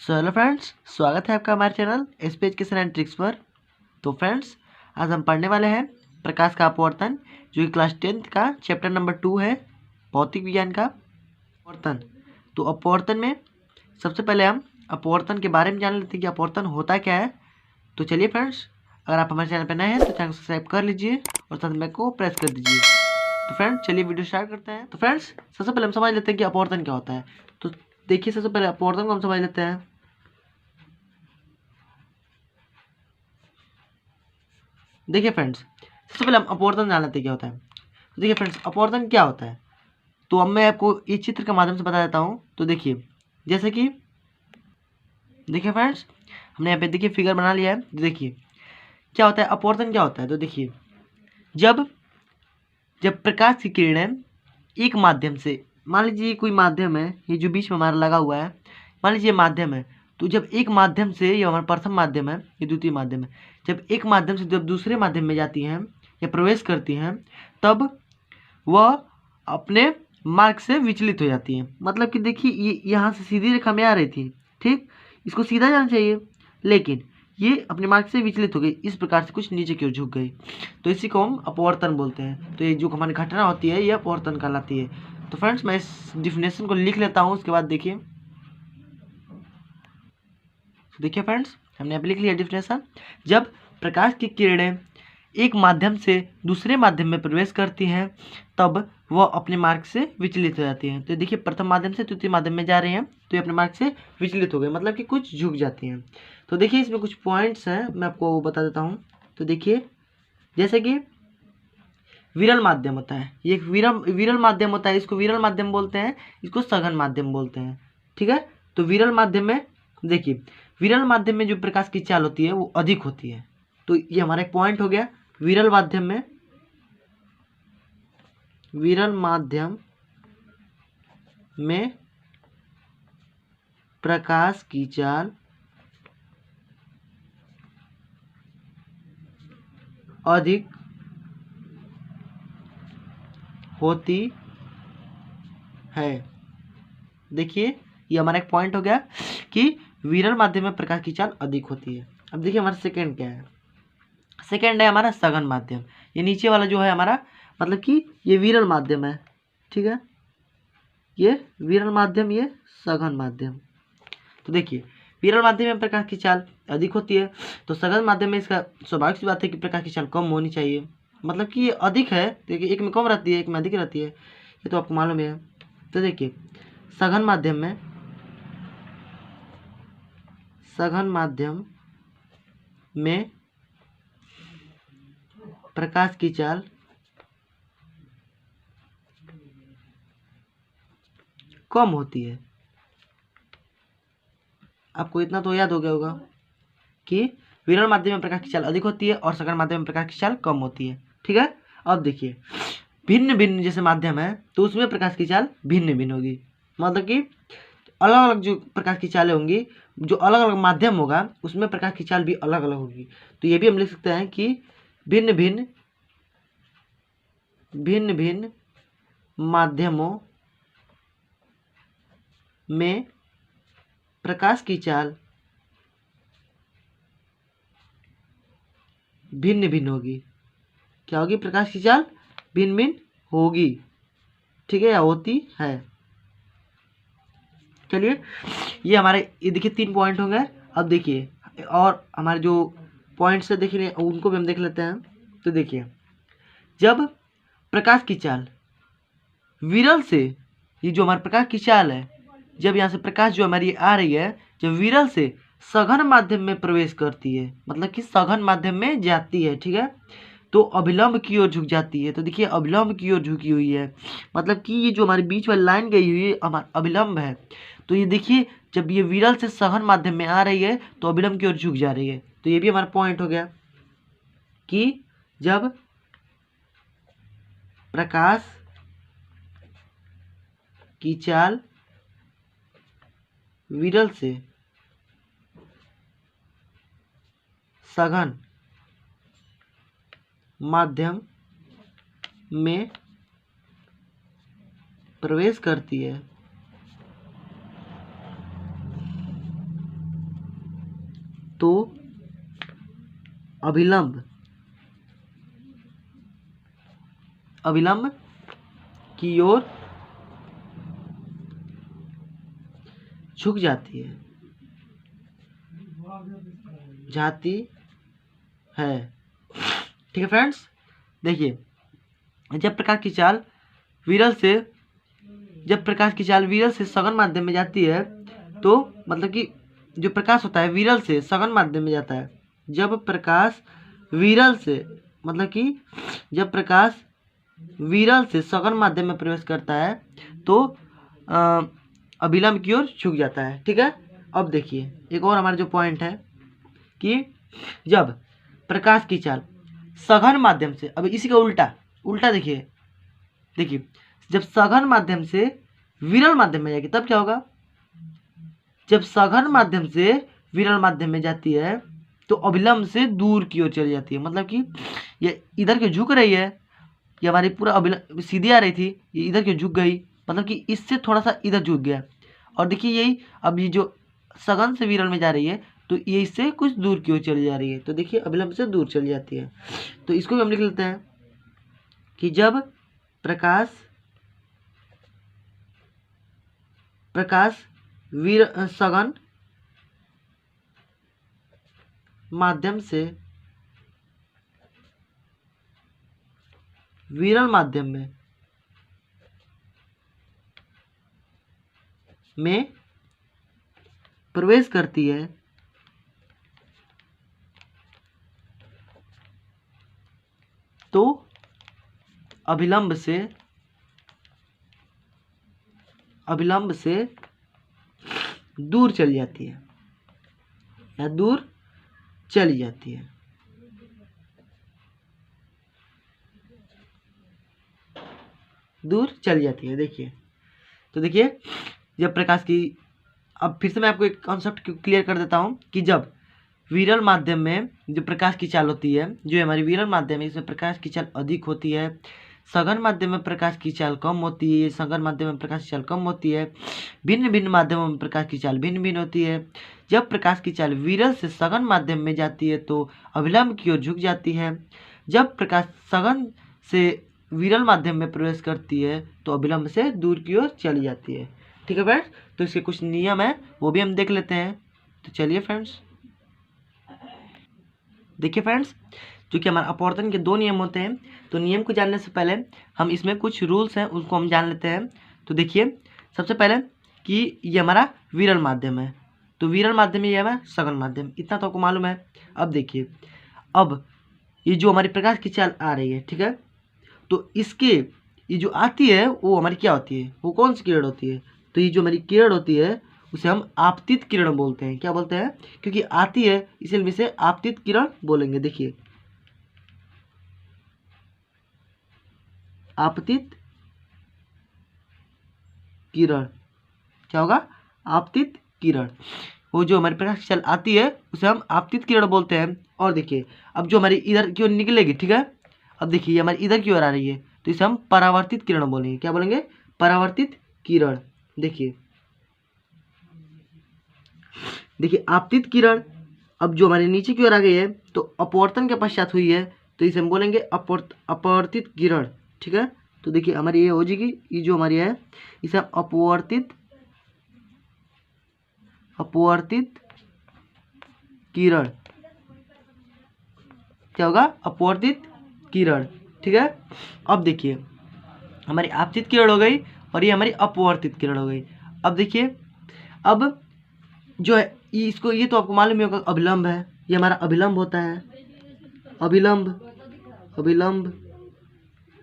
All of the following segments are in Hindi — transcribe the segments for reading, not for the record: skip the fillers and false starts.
सो हेलो फ्रेंड्स, स्वागत है आपका हमारे channel SP education and tricks पर। तो फ्रेंड्स, आज हम पढ़ने वाले हैं प्रकाश का अपवर्तन, जो कि क्लास 10th का चैप्टर नंबर 2 है, भौतिक विज्ञान का अपवर्तन। तो अपवर्तन में सबसे पहले हम अपवर्तन के बारे में जान लेते हैं कि अपवर्तन होता क्या है। तो चलिए फ्रेंड्स, अगर आप हमारे चैनल पर नए हैं तो चैनल को सब्सक्राइब कर लीजिए और साथ में को प्रेस कर दीजिए। तो फ्रेंड्स, चलिए वीडियो स्टार्ट करते हैं। तो फ्रेंड्स, सबसे पहले हम समझ लेते हैं कि अपवर्तन क्या होता है। तो देखिए, सबसे पहले अपवर्तन को हम समझ लेते हैं। देखिए फ्रेंड्स, सबसे पहले हम अपवर्तन जान लेते हैं क्या होता है। तो देखिए फ्रेंड्स, अपवर्तन क्या होता है, तो अब मैं आपको इस चित्र के माध्यम से बता देता हूँ। तो देखिए, जैसे कि देखिए फ्रेंड्स, हमने यहाँ पे देखिए फिगर बना लिया है। तो देखिए क्या होता है, अपवर्तन क्या होता है। तो देखिए, जब जब प्रकाश की किरणें एक माध्यम से, मान लीजिए कोई माध्यम है, ये जो बीच में हमारा लगा हुआ है, मान लीजिए माध्यम है। तो जब एक माध्यम से, ये हमारा प्रथम माध्यम है, ये द्वितीय माध्यम है, जब एक माध्यम से जब दूसरे माध्यम में जाती हैं या प्रवेश करती हैं, तब वह अपने मार्ग से विचलित हो जाती हैं। मतलब कि देखिए, ये यहाँ से सीधी रेखा में आ रही थी, ठीक, इसको सीधा जाना चाहिए, लेकिन ये अपने मार्ग से विचलित हो गई, इस प्रकार से कुछ नीचे की ओर झुक गई। तो इसी को हम अपवर्तन बोलते हैं। तो ये जो हमारी घटना होती है, ये अपवर्तन कहलाती है। तो फ्रेंड्स, मैं इस डिफिनेशन को लिख लेता हूँ, उसके बाद देखिए फ्रेंड्स, हमने यहाँ पे लिख लिया डिफिनेशन। जब प्रकाश की किरणें एक माध्यम से दूसरे माध्यम में प्रवेश करती हैं, तब वह अपने मार्ग से विचलित हो जाती हैं। तो देखिए, प्रथम माध्यम से द्वितीय माध्यम में जा रही हैं, तो ये अपने मार्ग से विचलित हो गए, मतलब कि कुछ झुक जाती हैं। तो देखिए, इसमें कुछ पॉइंट्स हैं, मैं आपको बता देता हूँ। तो देखिए, जैसे कि विरल माध्यम होता है, ये एक विरल माध्यम होता है, इसको विरल माध्यम बोलते हैं, इसको सघन माध्यम बोलते हैं, ठीक है। तो विरल माध्यम में देखिए, विरल माध्यम में जो प्रकाश की चाल होती है वो अधिक होती है। तो ये हमारा एक पॉइंट हो गया। विरल माध्यम में प्रकाश की चाल अधिक होती है। देखिए, ये हमारा एक पॉइंट हो गया कि विरल माध्यम में प्रकाश की चाल अधिक होती है। अब देखिए, हमारा सेकंड क्या है। सेकंड है हमारा सघन माध्यम। ये नीचे वाला जो है हमारा, मतलब कि ये विरल माध्यम है, ठीक है, ये विरल माध्यम, ये सघन माध्यम। तो देखिए, विरल माध्यम में प्रकाश की चाल अधिक होती है, तो सघन माध्यम में इसका स्वाभाविक सी बात है कि प्रकाश की चाल कम होनी चाहिए। मतलब कि ये अधिक है, देखिए एक में कम रहती है, एक में अधिक रहती है, ये तो आपको मालूम है। तो देखिए, सघन माध्यम में प्रकाश की चाल कम होती है। आपको इतना तो याद हो गया होगा कि विरल माध्यम में प्रकाश की चाल अधिक होती है और सघन माध्यम में प्रकाश की चाल कम होती है, ठीक है। अब देखिए, भिन्न भिन्न जैसे माध्यम है, तो उसमें प्रकाश की चाल भिन्न भिन्न होगी। मतलब कि अलग अलग जो प्रकाश की चालें होंगी, जो अलग अलग माध्यम होगा, उसमें प्रकाश की चाल भी अलग अलग होगी। तो ये भी हम लिख सकते हैं कि भिन्न भिन्न माध्यमों में प्रकाश की चाल भिन्न भिन्न होगी। क्या होगी, प्रकाश की चाल भिन्न भिन्न होगी, ठीक है, या होती है। चलिए, ये हमारे, ये देखिए 3 पॉइंट होंगे। अब देखिए, और हमारे जो पॉइंट्स है देखिए, उनको भी हम देख लेते हैं। तो देखिए, जब प्रकाश की चाल विरल से, ये जो हमारे प्रकाश की चाल है, जब यहाँ से प्रकाश जो हमारी आ रही है, जब विरल से सघन माध्यम में प्रवेश करती है, मतलब कि सघन माध्यम में जाती है, ठीक है, तो अभिलंब की ओर झुक जाती है। तो देखिए, अभिलंब की ओर झुकी हुई है, मतलब कि ये जो हमारी बीच वाली लाइन गई हुई है हमारा अभिलंब है। तो ये देखिए, जब ये विरल से सघन माध्यम में आ रही है, तो अभिलंब की ओर झुक जा रही है। तो ये भी हमारा पॉइंट हो गया कि जब प्रकाश की चाल विरल से सघन माध्यम में प्रवेश करती है, तो अभिलंब अभिलंब की ओर झुक जाती है ठीक है फ्रेंड्स। देखिए, जब प्रकाश की चाल विरल से सघन माध्यम में जाती है तो मतलब कि जो प्रकाश होता है विरल से सघन माध्यम में जाता है। जब प्रकाश विरल से मतलब कि जब प्रकाश विरल से सघन माध्यम में प्रवेश करता है तो अभिलंब की ओर झुक जाता है। ठीक है। अब देखिए एक और हमारा जो पॉइंट है कि जब प्रकाश की चाल सघन माध्यम से, अब इसी का उल्टा देखिए जब सघन माध्यम से विरल माध्यम में जाएगी तब क्या होगा। जब सघन माध्यम से विरल माध्यम में जाती है तो अभिलंब से दूर की ओर चली जाती है। मतलब कि ये इधर की झुक रही है, ये हमारी पूरा अभिलंब सीधी आ रही थी, ये इधर की झुक गई, मतलब कि इससे थोड़ा सा इधर झुक गया। और देखिए यही अब ये जो सघन से विरल में जा रही है तो ये इससे कुछ दूर की ओर चली जा रही है, तो देखिए अभिलंब से दूर चली जाती है। तो इसको भी हम लिख लेते हैं कि जब प्रकाश सघन माध्यम से विरल माध्यम में प्रवेश करती है तो अभिलंब से दूर चली जाती है या दूर चली जाती है। देखिए तो देखिए जब प्रकाश की, अब फिर से मैं आपको एक कॉन्सेप्ट क्लियर कर देता हूँ कि जब विरल माध्यम में जो प्रकाश की चाल होती है, जो हमारी विरल माध्यम है इसमें प्रकाश की चाल अधिक होती है, सघन माध्यम में प्रकाश की चाल कम होती है, सघन माध्यम में प्रकाश की चाल कम होती है, भिन्न भिन्न माध्यमों में प्रकाश की चाल भिन्न भिन्न होती है। जब प्रकाश की चाल विरल से सघन माध्यम में जाती है तो अभिलंब की ओर झुक जाती है। जब प्रकाश सघन से विरल माध्यम में प्रवेश करती है तो अभिलंब से दूर की ओर चली जाती है। ठीक है फ्रेंड्स, तो इसके कुछ नियम है वो भी हम देख लेते हैं। तो चलिए फ्रेंड्स, देखिए फ्रेंड्स, जो कि हमारे अपवर्तन के 2 नियम होते हैं, तो नियम को जानने से पहले हम इसमें कुछ रूल्स हैं उसको हम जान लेते हैं। तो देखिए सबसे पहले कि ये हमारा विरल माध्यम है, तो विरल माध्यम में ये हमारा सघन माध्यम, इतना तो आपको मालूम है। अब देखिए, अब ये जो हमारी प्रकाश की चाल आ रही है, ठीक है, तो इसके ये जो आती है वो हमारी क्या होती है, वो कौन सी किरण होती है, तो ये जो हमारी किरण होती है उसे हम आपतित किरण बोलते हैं। क्या बोलते हैं, क्योंकि आती है इसलिए हम इसे आपतित किरण बोलेंगे। देखिए आपतित किरण क्या होगा, आपतित किरण, वो जो हमारे प्रकाश की चाल आती है उसे हम आपतित किरण बोलते हैं। और देखिए अब जो हमारी इधर की ओर निकलेगी, ठीक है, अब देखिए ये हमारी इधर की ओर आ रही है तो इसे हम परावर्तित किरण बोलेंगे। क्या बोलेंगे, परावर्तित किरण। देखिए आपतित किरण अब जो हमारे नीचे की ओर आ गई है तो अपवर्तन के पश्चात हुई है तो इसे हम बोलेंगे अपवर्तित किरण। ठीक है, तो देखिए हमारी ये हो जाएगी, ये जो हमारी है इसे हम अपवर्तित किरण, क्या होगा, अपवर्तित किरण। ठीक है, अब देखिए हमारी आपतित किरण हो गई और ये हमारी अपवर्तित किरण हो गई। अब देखिए अब जो है इसको, ये तो आपको मालूम ही होगा अभिलंब है, ये हमारा अभिलंब होता है, अभिलंब।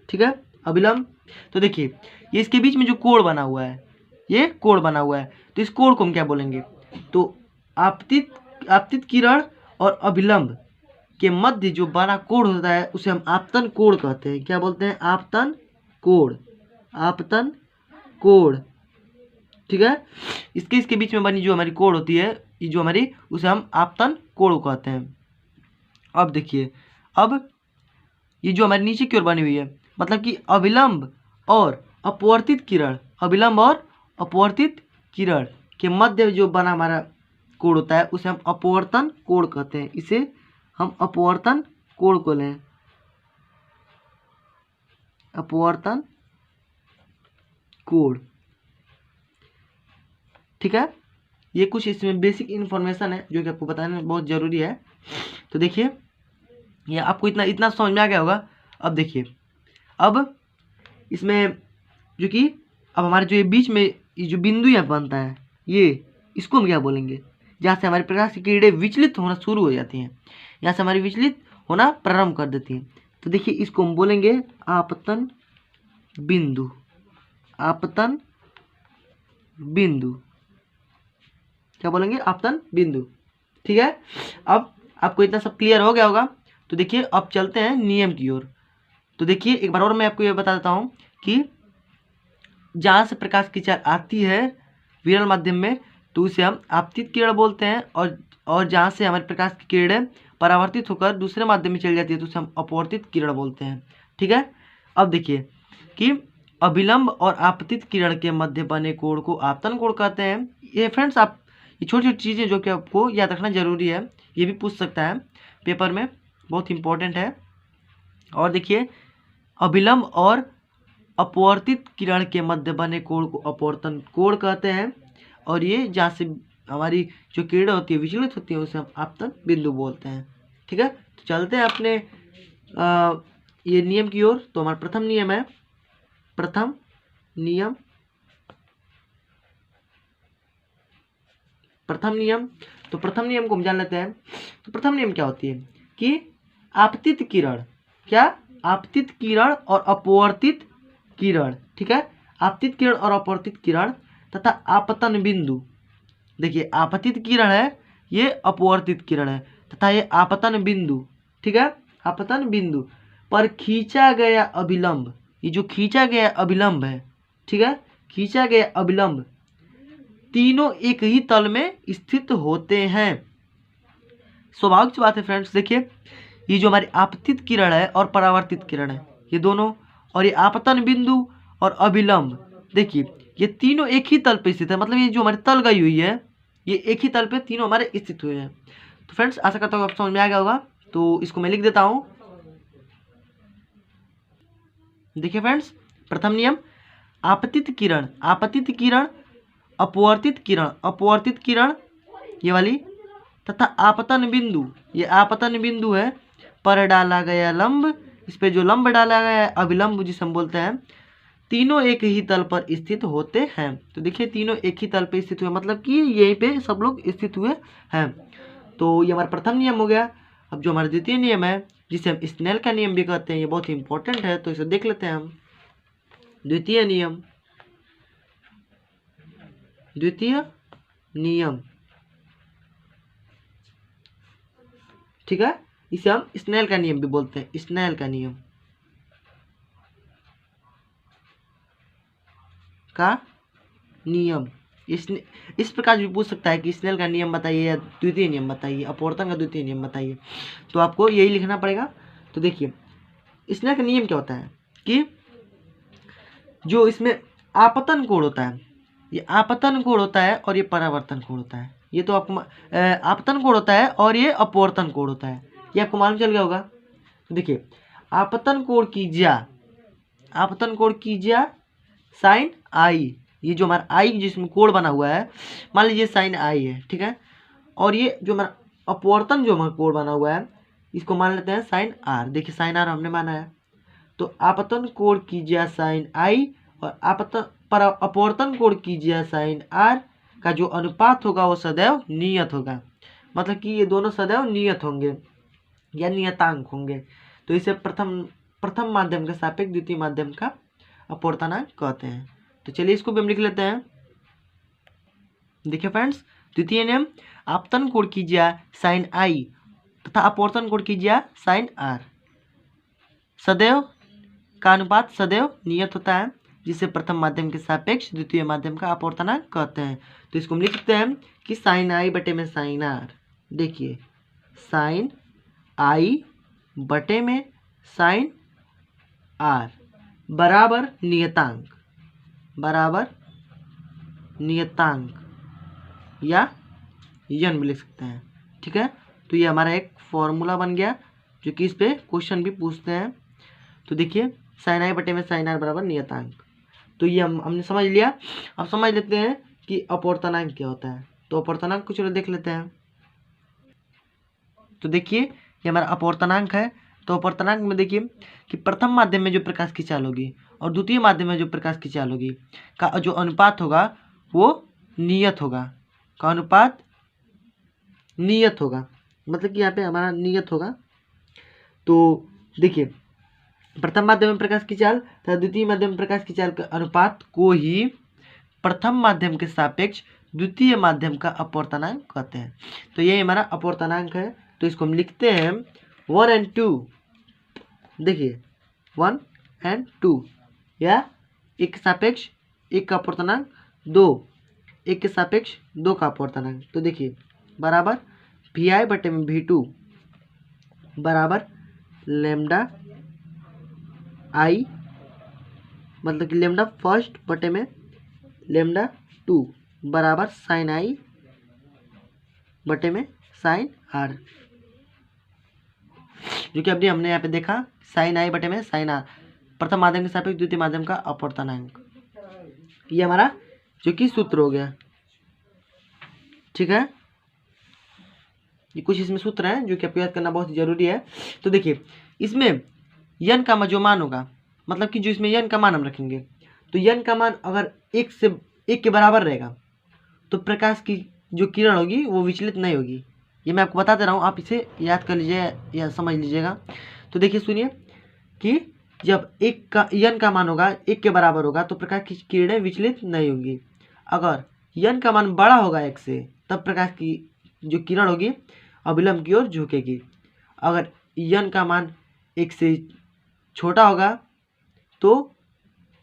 ठीक है, अभिलंब। तो देखिए ये इसके बीच में जो कोण बना हुआ है, ये कोण बना हुआ है, तो इस कोण को हम क्या बोलेंगे, तो आपतित किरण और अभिलंब के मध्य जो बना कोण होता है उसे हम आपतन कोण कहते हैं। क्या बोलते हैं, आपतन कोण। ठीक है, इसके बीच में बनी जो हमारी कोण होती है, ये जो हमारी, उसे हम आपतन कोण कहते हैं। अब देखिए, अब ये जो हमारी नीचे की ओर बनी हुई है, मतलब कि अभिलंब और अपवर्तित किरण के मध्य जो बना हमारा कोण होता है उसे हम अपवर्तन कोण कहते हैं। इसे हम अपवर्तन कोण को लें, अपवर्तन कोण। ठीक है, ये कुछ इसमें बेसिक इन्फॉर्मेशन है जो कि आपको बताना बहुत ज़रूरी है। तो देखिए ये आपको इतना इतना समझ में आ गया होगा। अब देखिए, अब इसमें जो कि अब हमारे जो ये बीच में ये जो बिंदु यहाँ बनता है, ये इसको हम क्या बोलेंगे, जहाँ से हमारे प्रकाश की किरणें विचलित होना शुरू हो जाती हैं, यहाँ से हमारी विचलित होना प्रारंभ कर देती हैं। तो देखिए इसको हम बोलेंगे आपतन बिंदु, आपतन बिंदु, क्या बोलेंगे, आपतन बिंदु। ठीक है, अब आपको इतना सब क्लियर हो गया होगा। तो देखिए अब चलते हैं नियम की ओर। तो देखिए एक बार और मैं आपको ये बता देता हूँ कि जहाँ से प्रकाश की चाल आती है विरल माध्यम में तो उसे हम आपतित किरण बोलते हैं, और जहाँ से हमारे प्रकाश की किरणें परावर्तित होकर दूसरे माध्यम में चली जाती है तो उसे हम अपवर्तित किरण बोलते हैं। ठीक है, अब देखिए कि अभिलंब और आपतित किरण के मध्य बने कोण को आपतन कोण कहते हैं। ये फ्रेंड्स आप ये छोटी छोटी चीज़ें जो कि आपको याद रखना जरूरी है, ये भी पूछ सकता है पेपर में, बहुत इंपॉर्टेंट है। और देखिए अभिलंब और अपवर्तित किरण के मध्य बने कोण को अपवर्तन कोण कहते हैं, और ये जहाँ से हमारी जो किरणें होती है विचलित होती है उसे हम आपतन बिंदु बोलते हैं। ठीक है, तो चलते हैं अपने ये नियम की ओर। तो हमारा प्रथम नियम है, प्रथम नियम, प्रथम नियम। तो प्रथम नियम को हम जान लेते हैं। तो प्रथम नियम क्या होती है कि आपतित किरण, क्या, आपतित किरण और अपवर्तित किरण। ठीक है, आपतित किरण और अपवर्तित किरण तथा आपतन बिंदु। देखिए आपतित किरण है, ये अपवर्तित किरण है, तथा ये आपतन बिंदु। ठीक है, आपतन बिंदु पर खींचा गया अभिलंब, ये जो खींचा गया अभिलंब है, ठीक है, खींचा गया अभिलंब तीनों एक ही तल में स्थित होते हैं। स्वाभाविक सी बात है फ्रेंड्स। देखिए ये जो हमारी आपतित किरण है और परावर्तित किरण है, ये दोनों, और ये आपतन बिंदु और अभिलंब, देखिए ये तीनों एक ही तल पे स्थित है। मतलब ये जो हमारी तल गई हुई है ये एक ही तल पे तीनों हमारे स्थित हुए हैं। तो फ्रेंड्स आशा करता हूँ आपको समझ में आ गया होगा। तो इसको मैं लिख देता हूँ। देखिए फ्रेंड्स, प्रथम नियम, आपतित किरण, आपतित किरण, अपवर्तित किरण, अपवर्तित किरण ये वाली, तथा आपतन बिंदु, ये आपतन बिंदु है, पर डाला गया लंब, इस पे जो लंब डाला गया है अभिलंब जिसे हम बोलते हैं, तीनों एक ही तल पर स्थित होते हैं। तो देखिए तीनों एक ही तल पर स्थित हुए, मतलब कि यहीं पे सब लोग स्थित हुए हैं। तो ये हमारा प्रथम नियम हो गया। अब जो हमारा द्वितीय नियम है जिसे हम स्नेल का नियम भी कहते हैं, ये बहुत इंपॉर्टेंट है, तो इसे देख लेते हैं हम। द्वितीय नियम, द्वितीय नियम, ठीक है, इसे हम स्नेल का नियम भी बोलते हैं, स्नेल का नियम का नियम। इस प्रकार भी पूछ सकता है कि स्नेल का नियम बताइए या द्वितीय नियम बताइए, अपवर्तन का द्वितीय नियम बताइए, तो आपको यही लिखना पड़ेगा। तो देखिए स्नेल का नियम क्या होता है कि जो इसमें आपतन कोण होता है, ये आपतन कोण होता है और ये परावर्तन कोण होता है। ये तो आपको आपतन कोण होता है और ये अपवर्तन कोण होता है, ये आपको मालूम चल गया होगा। तो देखिए आपतन कोण की ज्या, आपतन कोण की ज्या साइन आई, ये जो हमारा आई जिसमें कोण बना हुआ है, मान लीजिए साइन आई है, ठीक है, और ये जो हमारा अपवर्तन जो हमारा कोण बना हुआ है इसको मान लेते हैं साइन आर। देखिए साइन आर हमने माना है, तो आपतन कोण की ज्या साइन आई और अपवर्तन कोण की ज्या साइन आर का जो अनुपात होगा वो सदैव नियत होगा। मतलब कि ये दोनों सदैव नियत होंगे या नियतांक होंगे। तो इसे प्रथम माध्यम के सापेक्ष द्वितीय माध्यम का अपवर्तनांक कहते हैं। तो चलिए इसको भी हम लिख लेते हैं। देखिए फ्रेंड्स, द्वितीय नियम, आपतन कोण की ज्या साइन आई तथा अपवर्तन कोण की ज्या साइन आर सदैव का अनुपात सदैव नियत होता है, जिसे प्रथम माध्यम के सापेक्ष द्वितीय माध्यम का अपवर्तनांक कहते हैं। तो इसको हम लिख सकते हैं कि साइन आई बटे में साइन आर, देखिए साइन आई बटे में साइन आर बराबर नियतांक, बराबर नियतांक या यन भी लिख सकते हैं। ठीक है, तो ये हमारा एक फॉर्मूला बन गया जो कि इस पे क्वेश्चन भी पूछते हैं। तो देखिए साइन आई बटे में साइन आर बराबर नियतांक। तो ये हमने समझ लिया। अब समझ लेते हैं कि अपवर्तनांक क्या होता है। तो अपवर्तनांक को चलो देख लेते हैं। तो देखिए ये हमारा अपवर्तनांक है। तो अपवर्तनांक में देखिए कि प्रथम माध्यम में जो प्रकाश की चाल होगी और द्वितीय माध्यम में जो प्रकाश की चाल होगी का जो अनुपात होगा वो नियत होगा। का अनुपात नियत होगा, मतलब कि यहाँ पे हमारा नियत होगा। तो देखिए प्रथम माध्यम में प्रकाश की चाल तथा द्वितीय माध्यम में प्रकाश की चाल के अनुपात को ही प्रथम माध्यम के सापेक्ष द्वितीय माध्यम का अपवर्तनांक कहते हैं। तो ये हमारा अपवर्तनांक है। तो इसको हम लिखते हैं 1 और 2। देखिए 1 और 2 या एक के सापेक्ष एक का अपवर्तनांक 2, एक के सापेक्ष 2 का अपवर्तनांक। तो देखिए बराबर वी आई बटे में V2 बराबर लेमडा आई, मतलब कि लेमडा फर्स्ट बटे में लेमडा 2 बराबर साइन आई बटे में साइन आर, जो कि अभी हमने यहाँ पे देखा साइन आई बटे में साइन आर प्रथम माध्यम के सापेक्ष द्वितीय माध्यम का अपवर्तनांक। ये हमारा जो कि सूत्र हो गया। ठीक है, ये कुछ इसमें सूत्र हैं जो कि आपको याद करना बहुत जरूरी है। तो देखिए इसमें यन का जो मान होगा, मतलब कि जो इसमें यन का मान हम रखेंगे, तो यन का मान अगर 1 के बराबर रहेगा तो प्रकाश की जो किरण होगी वो विचलित नहीं होगी। ये मैं आपको बता दे रहा हूँ, आप इसे याद कर लीजिए या समझ लीजिएगा। तो देखिए सुनिए कि जब यन का मान होगा 1 के बराबर होगा तो प्रकाश की किरणें विचलित नहीं होंगी। अगर यन का मान बड़ा होगा 1 से तब प्रकाश की जो किरण होगी अविलंब की ओर झुकेगी। अगर यन का मान 1 से छोटा होगा तो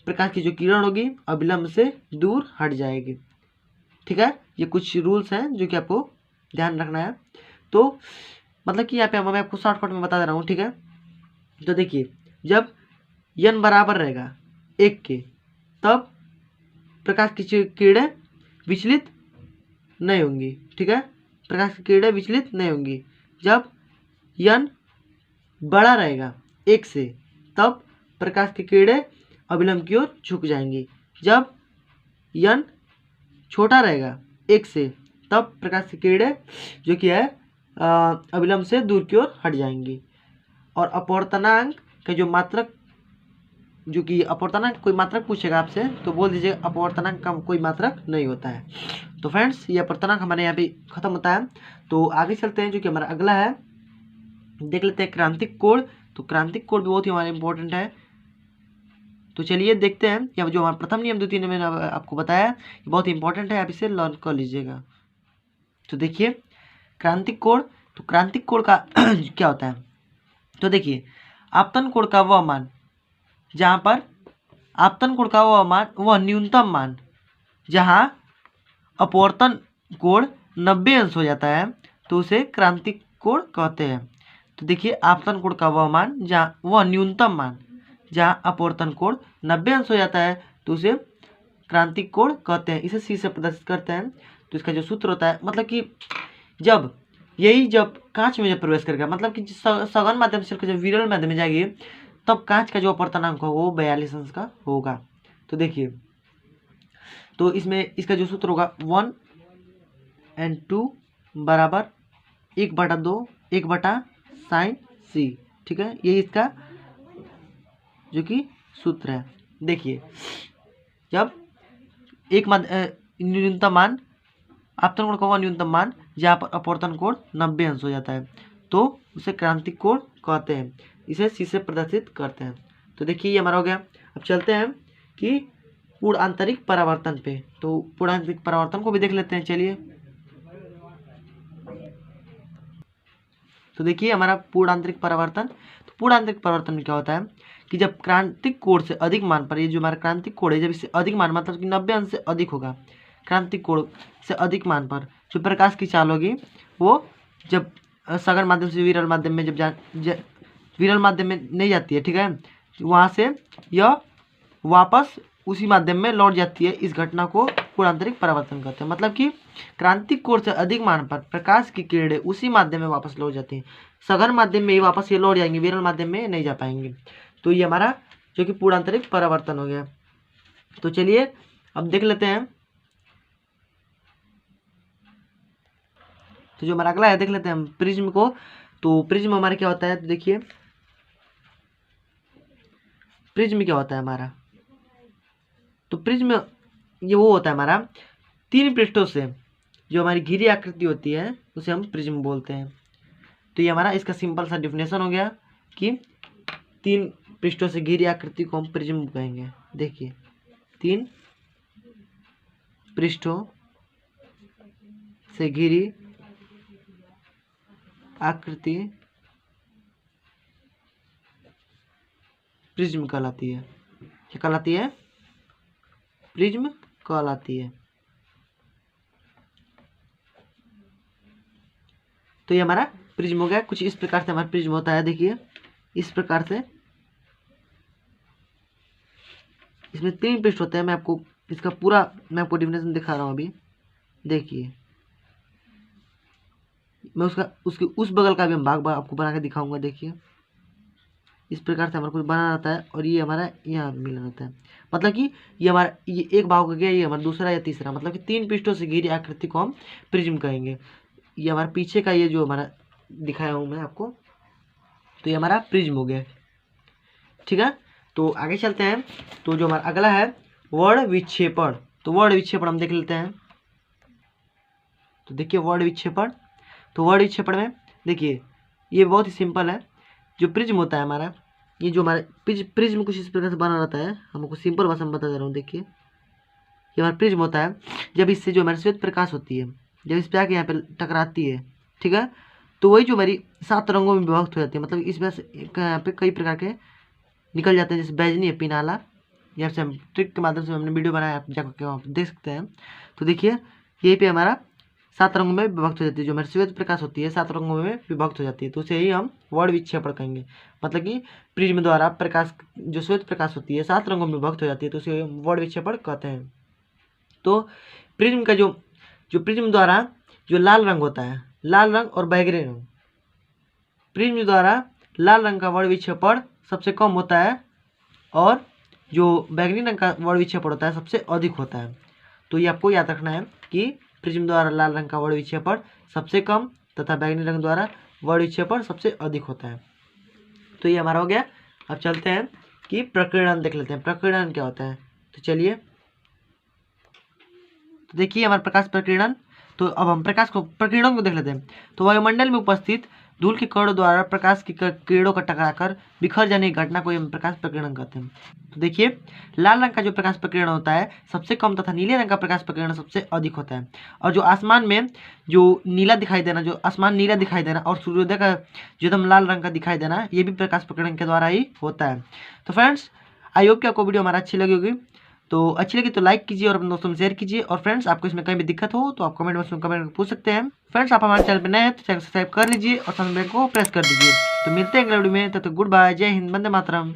प्रकाश की जो किरण होगी अविलंब से दूर हट जाएगी। ठीक है, ये कुछ रूल्स हैं जो कि आपको ध्यान रखना है। तो मतलब कि यहाँ पे मैं आपको शॉर्टकट में बता दे रहा हूँ। ठीक है, तो देखिए जब यन बराबर रहेगा 1 के तब प्रकाश की किरणें विचलित नहीं होंगी। ठीक है, प्रकाश की किरणें विचलित नहीं होंगी। जब यन बड़ा रहेगा 1 से तब प्रकाश की किरणें अविलंब की ओर झुक जाएंगी। जब यन छोटा रहेगा 1 से तब प्रकाश की किरणें जो कि है अविलंब से दूर की ओर हट जाएंगी। और अपवर्तनांक का जो मात्रक, जो कि अपवर्तनांक कोई मात्रक पूछेगा आपसे तो बोल दीजिए अपवर्तनांक का कोई मात्रक नहीं होता है। तो फ्रेंड्स ये अपवर्तनांक हमारे यहाँ पे खत्म होता है। तो आगे चलते हैं जो कि हमारा अगला है, देख लेते हैं क्रांतिक कोण। तो क्रांतिक कोण भी बहुत ही हमारे इंपॉर्टेंट है। तो चलिए देखते हैं, या जो हमारा प्रथम नियम द्वितीय नियम मैंने आपको बताया ये बहुत ही इंपॉर्टेंट है, आप इसे लर्न कर लीजिएगा। तो देखिए क्रांतिक कोण, तो क्रांतिक कोण का क्या होता है। तो देखिए आपतन कोण का वह मान जहाँ पर आपतन कोण का वह न्यूनतम मान जहाँ अपवर्तन कोण 90 अंश हो जाता है तो उसे क्रांतिक कोण कहते हैं। तो देखिए आपतन कोण का वह मान जहाँ वह न्यूनतम मान जहाँ अपवर्तन कोण 90 अंश हो जाता है तो उसे क्रांतिक कोण कहते हैं। इसे सी से प्रदर्शित करते हैं। तो इसका जो सूत्र होता है, मतलब कि जब कांच में जब प्रवेश करेगा, मतलब कि सघन माध्यम से जब विरल माध्यम में जाएगी तब कांच का जो अपवर्तनांक होगा वो 42 अंश का होगा। तो देखिए तो इसमें इसका जो सूत्र होगा 1 और 2 बराबर 1/2 1/sin c। ठीक है, ये इसका जो कि सूत्र है। देखिए जब एक न्यूनतम मान आपतन कोण का वह न्यूनतम मान जहाँ पर अपवर्तन कोण 90 अंश हो जाता है तो उसे क्रांतिक कोण कहते हैं। इसे सी से प्रदर्शित करते हैं। तो देखिए ये हमारा हो गया। अब चलते हैं कि पूर्ण आंतरिक परावर्तन पे। तो पूर्ण आंतरिक परावर्तन को भी देख लेते हैं। चलिए तो देखिए हमारा पूर्ण आंतरिक परावर्तन। तो पूर्ण आंतरिक परावर्तन में क्या होता है कि जब क्रांतिक कोण से अधिक मान पर, ये जो हमारा क्रांतिक कोण है जब इससे अधिक मान मतलब कि 90 अंश से अधिक होगा, क्रांतिक कोण से अधिक मान पर जो प्रकाश की चाल होगी वो जब सघन माध्यम से विरल माध्यम में विरल माध्यम में नहीं जाती है। ठीक है, वहाँ से यह वापस उसी माध्यम में लौट जाती है। इस घटना को पूर्ण आंतरिक परावर्तन कहते हैं। मतलब कि क्रांतिक कोण से अधिक मान पर प्रकाश की किरणें उसी माध्यम में वापस लौट जाती हैं। सघन माध्यम में ही वापस ये लौट जाएंगे, विरल माध्यम में नहीं जा पाएंगे। तो ये हमारा जो कि पूर्णांतरिक परावर्तन हो गया। तो चलिए अब देख लेते हैं। तो जो हमारा अगला है देख लेते हैं हम प्रिज्म को। तो प्रिज्म हमारा क्या होता है, तो देखिए प्रिज्म क्या होता है हमारा। तो प्रिज्म ये वो होता है हमारा 3 पृष्ठों से जो हमारी घिरी आकृति होती है उसे हम प्रिज्म बोलते हैं। तो ये हमारा इसका सिंपल सा डिफिनेशन हो गया कि 3 पृष्ठों से घिरी आकृति को हम प्रिज्म कहेंगे। देखिए 3 पृष्ठों से घिरी आकृति प्रिज्म कहलाती है। क्या कहलाती है? प्रिज्म कहलाती है। तो ये हमारा प्रिज्म हो गया। कुछ इस प्रकार से हमारा प्रिज्म होता है। देखिए इस प्रकार से इसमें 3 पृष्ठ होते हैं। मैं आपको इसका पूरा मैं आपको डिफिनेशन दिखा रहा हूँ अभी। देखिए मैं उसके उस बगल का भी हम भाग आपको बना के दिखाऊंगा। देखिए इस प्रकार से हमारा कुछ बना रहता है और ये हमारा यहाँ मिला रहता है। मतलब कि ये हमारा ये एक भाग हो गया, ये हमारा दूसरा या तीसरा। मतलब कि 3 पृष्ठों से घिरी आकृति को हम प्रिज्म कहेंगे। ये हमारा पीछे का ये जो हमारा दिखाया हूँ मैं आपको, तो ये हमारा प्रिज्म हो गया। ठीक है, तो आगे चलते हैं। तो जो हमारा अगला है वर्ण विक्षेपण। तो वर्ण विक्षेपण हम देख लेते हैं। तो देखिए वर्ण विक्षेपण। तो वर्ण विक्षेपण में देखिए ये बहुत ही सिंपल है। जो प्रिज्म होता है हमारा, ये जो हमारा प्रिज्म कुछ इस प्रकार से बना रहता है। हम आपको सिंपल भाषा में बता दे रहा हूँ। देखिए ये हमारा प्रिज्म होता है। जब इससे जो हमारी श्वेत प्रकाश होती है, जब इस पे आके यहाँ पे टकराती है, ठीक है, तो वही जो हमारी 7 रंगों में विभक्त हो जाती है। मतलब इसमें से यहाँ पे कई प्रकार के निकल जाते हैं, जैसे बैजनी है, पिनाला। या से हम ट्रिक के माध्यम से हमने वीडियो बनाया, आप जाकर वहाँ देख सकते हैं। तो देखिए यहीं पे हमारा 7 रंगों में विभक्त हो जाती है। जो हमारी श्वेत प्रकाश होती है 7 रंगों में विभक्त हो जाती है। तो उसे ही हम वर्ण विक्षेपण कहेंगे। मतलब कि प्रिज्म द्वारा प्रकाश, जो श्वेत प्रकाश होती है 7 रंगों में विभक्त हो जाती है, तो उसे हम वर्ण विक्षेपण कहते हैं। तो प्रिज्म का जो प्रिज्म द्वारा जो लाल रंग होता है, लाल रंग और बैगनी रंग, प्रिज्म द्वारा लाल रंग का वर्ण विक्षेपण सबसे कम होता है और जो बैगनी रंग का वर्ण विक्षेपण होता है सबसे अधिक होता है। तो ये आपको याद रखना है कि प्रिज्म द्वारा लाल रंग का वर्ण विक्षेपण सबसे कम तथा बैगनी रंग द्वारा वर्ण विक्षेपण सबसे अधिक होता है। तो ये हमारा हो गया। अब चलते हैं कि प्रकीर्णन देख लेते हैं। प्रकीर्णन क्या होता है, तो चलिए। तो देखिए हमारा प्रकाश प्रकीर्णन। तो अब हम प्रकीर्णन को देख लेते हैं। तो वायुमंडल में उपस्थित धूल के कणों द्वारा प्रकाश की किरणों का टकराकर बिखर जाने की घटना को हम प्रकाश प्रकीर्णन कहते हैं। तो देखिए लाल रंग का जो प्रकाश प्रकीर्णन होता है सबसे कम तथा नीले रंग का प्रकाश प्रकीर्णन सबसे अधिक होता है। और जो आसमान में जो नीला दिखाई देना, जो आसमान नीला दिखाई देना और सूर्योदय का जो एकदम लाल रंग का दिखाई देना, ये भी प्रकाश प्रकीर्णन के द्वारा ही होता है। तो फ्रेंड्स आई होप कि आपको वीडियो हमारा अच्छी लगी होगी। तो अच्छी लगी तो लाइक कीजिए और अपने दोस्तों में शेयर कीजिए। और फ्रेंड्स आपको इसमें कहीं भी दिक्कत हो तो आप कमेंट बॉक्स में कमेंट पूछ सकते हैं। फ्रेंड्स आप हमारे चैनल पर नए हैं तो चैनल सब्सक्राइब कर लीजिए और बेल को प्रेस कर दीजिए। तो मिलते हैं अगले वीडियो में, तब तक गुड बाय, जय हिंद, वंदे मातरम।